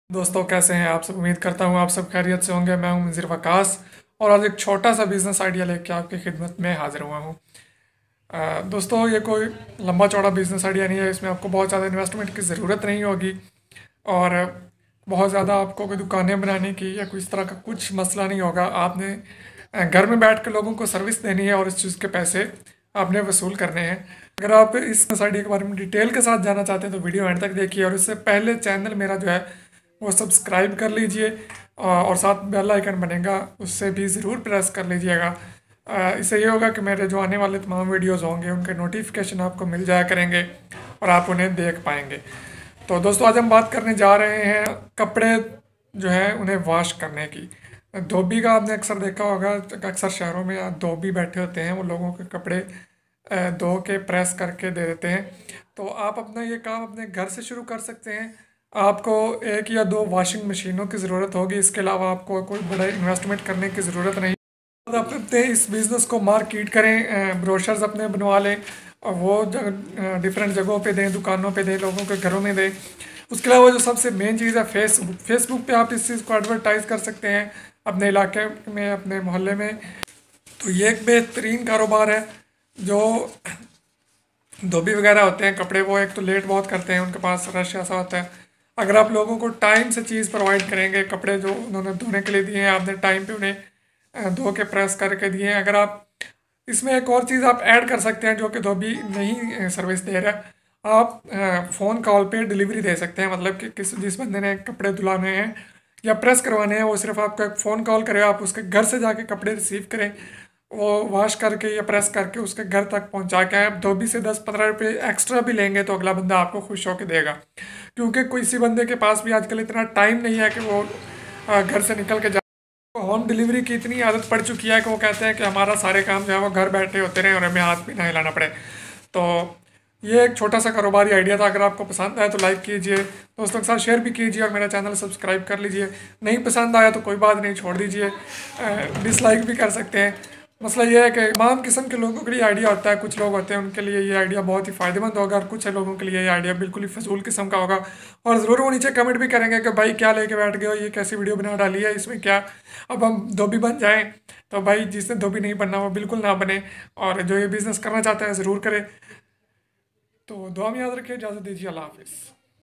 दोस्तों कैसे हैं आप सब। उम्मीद करता हूँ आप सब खैरियत से होंगे। मैं हूँ मंजीर वकास और आज एक छोटा सा बिजनेस आइडिया लेके आपकी खिदमत में हाजिर हुआ हूँ। दोस्तों ये कोई लंबा चौड़ा बिजनेस आइडिया नहीं है। इसमें आपको बहुत ज़्यादा इन्वेस्टमेंट की ज़रूरत नहीं होगी और बहुत ज़्यादा आपको कोई दुकानें बनाने की या कोई इस तरह का कुछ मसला नहीं होगा। आपने घर में बैठ कर लोगों को सर्विस देनी है और इस चीज़ के पैसे आपने वसूल करने हैं। अगर आप इस आइडिया के बारे में डिटेल के साथ जानना चाहते हैं तो वीडियो एंड तक देखिए और इससे पहले चैनल मेरा जो है वो सब्सक्राइब कर लीजिए और साथ बेल आइकन बनेगा उससे भी ज़रूर प्रेस कर लीजिएगा। इससे ये होगा कि मेरे जो आने वाले तमाम वीडियोस होंगे उनके नोटिफिकेशन आपको मिल जाया करेंगे और आप उन्हें देख पाएंगे। तो दोस्तों आज हम बात करने जा रहे हैं कपड़े जो है उन्हें वॉश करने की। धोबी का आपने अक्सर देखा होगा, अक्सर शहरों में धोबी बैठे होते हैं, वो लोगों के कपड़े धो के प्रेस करके दे देते हैं। तो आप अपना ये काम अपने घर से शुरू कर सकते हैं। आपको एक या दो वॉशिंग मशीनों की ज़रूरत होगी, इसके अलावा आपको कोई बड़ा इन्वेस्टमेंट करने की ज़रूरत नहीं। आप अपने इस बिज़नेस को मार्केट करें, ब्रोशर्स अपने बनवा लें और वो डिफरेंट जगहों पे दें, दुकानों पे दें, लोगों के घरों में दें। उसके अलावा जो सबसे मेन चीज़ है फेसबुक पे आप इस चीज़ को एडवर्टाइज कर सकते हैं अपने इलाके में, अपने मोहल्ले में। तो ये एक बेहतरीन कारोबार है। जो धोबी वगैरह होते हैं कपड़े, वो एक तो लेट बहुत करते हैं, उनके पास रश ऐसा होता है। अगर आप लोगों को टाइम से चीज़ प्रोवाइड करेंगे, कपड़े जो उन्होंने धोने के लिए दिए हैं आपने टाइम पे उन्हें धो के प्रेस करके दिए हैं। अगर आप इसमें एक और चीज़ आप ऐड कर सकते हैं जो कि धोबी नहीं सर्विस दे रहा, आप फ़ोन कॉल पे डिलीवरी दे सकते हैं। मतलब कि जिस बंदे ने कपड़े धुलाने हैं या प्रेस करवाने हैं, वो सिर्फ आपको एक फ़ोन कॉल करे, आप उसके घर से जाके कपड़े रिसीव करें, वो वॉश करके या प्रेस करके उसके घर तक पहुंचा के आप धोबी से 10-15 रुपये एक्स्ट्रा भी लेंगे तो अगला बंदा आपको खुश होकर देगा। क्योंकि किसी बंदे के पास भी आजकल इतना टाइम नहीं है कि वो घर से निकल के होम डिलीवरी की इतनी आदत पड़ चुकी है कि वो कहते हैं कि हमारा सारे काम जो है वो घर बैठे होते रहे और हमें हाथ भी ना हिलाना पड़े। तो ये एक छोटा सा कारोबारी आइडिया था। अगर आपको पसंद आया तो लाइक कीजिए, दोस्तों के साथ शेयर भी कीजिए और मेरा चैनल सब्सक्राइब कर लीजिए। नहीं पसंद आया तो कोई बात नहीं, छोड़ दीजिए, डिसलाइक भी कर सकते हैं। मसला ये है कि तमाम किस्म के लोगों के लिए आइडिया होता है। कुछ लोग होते हैं उनके लिए ये आइडिया बहुत ही फ़ायदेमंद होगा और कुछ लोगों के लिए ये आइडिया बिल्कुल ही फजूल किस्म का होगा। और ज़रूर वो नीचे कमेंट भी करेंगे कि भाई क्या लेके बैठ गए हो, ये कैसी वीडियो बना डाली है, इसमें क्या अब हम धोबी बन जाएं। तो भाई जिसने धोबी नहीं बनना वो बिल्कुल ना बने और जो ये बिज़नेस करना चाहता है ज़रूर करे। तो दुआ में याद रखिए, इजाज़त दीजिए, अल्लाह हाफिज़।